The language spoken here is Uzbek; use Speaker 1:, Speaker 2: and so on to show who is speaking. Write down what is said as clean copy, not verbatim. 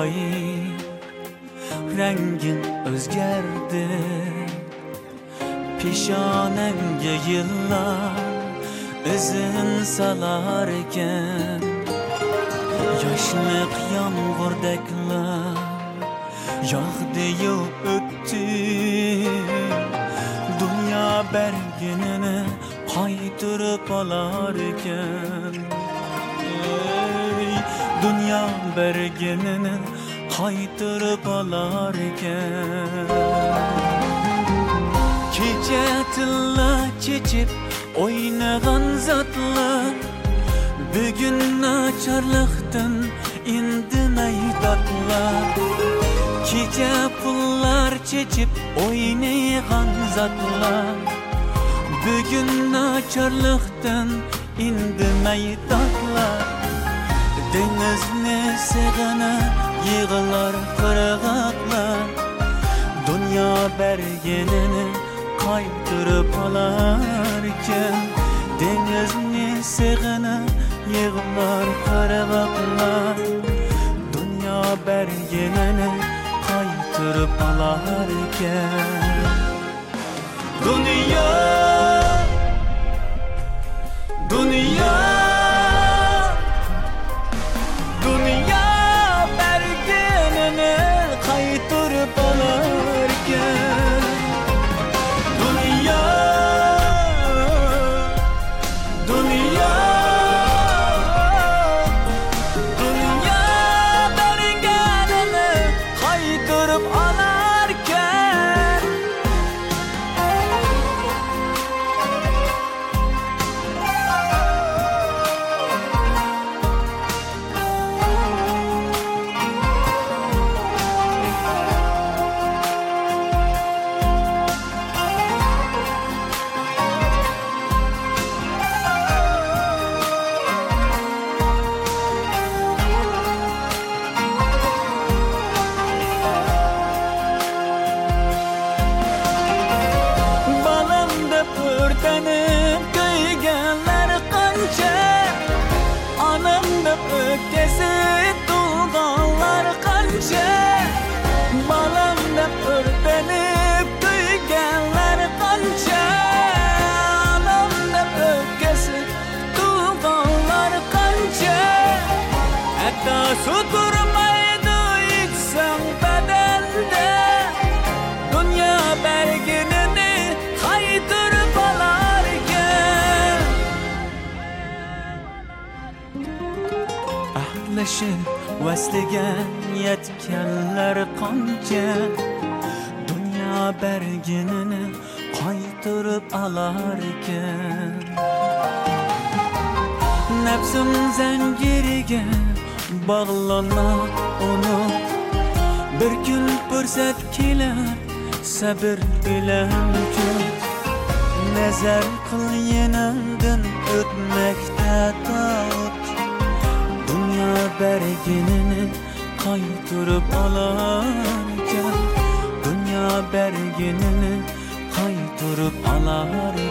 Speaker 1: oy rengin o'zgardi peshonangga yillar izin salar ekan yoshliq yomg'irdeklar yog'di-yu o'tdi dunyo berginini qaytirib olar ekan dünya bergenini qaytirib olar ekan kecha tilla chechib o'ynagan zotlar bugun nacharlikdan indimay dodlar kecha pullar chechib o'ynagan zotlar bugun nacharlikdan indimay dodlar dengizni segana yığılar qirg'oqlar dunyo bergenini qaytirib olarken dengizni segana yığılar qirg'oqlar dunyo bergenini qaytirib olarken dunyo bergenini qaytirib olarken köygenler kanca anamda ökesi tulganlar kanca balamda örtenip köygenler kanca anamda ökesi tulganlar kanca hatta su durmaydı içsen bedende dünya berginini qaytirib olarken ahlashib vasliga yetganlar qancha dunyo berginini qaytirib olarken nafsim zanjiriga bog'lanib uni bir kun fursat kelar sabr bilan kut nazar qil yanamdan o'tmoqda tut dunyo berginini qaytirib olarken dunyo berginini qaytirib olarken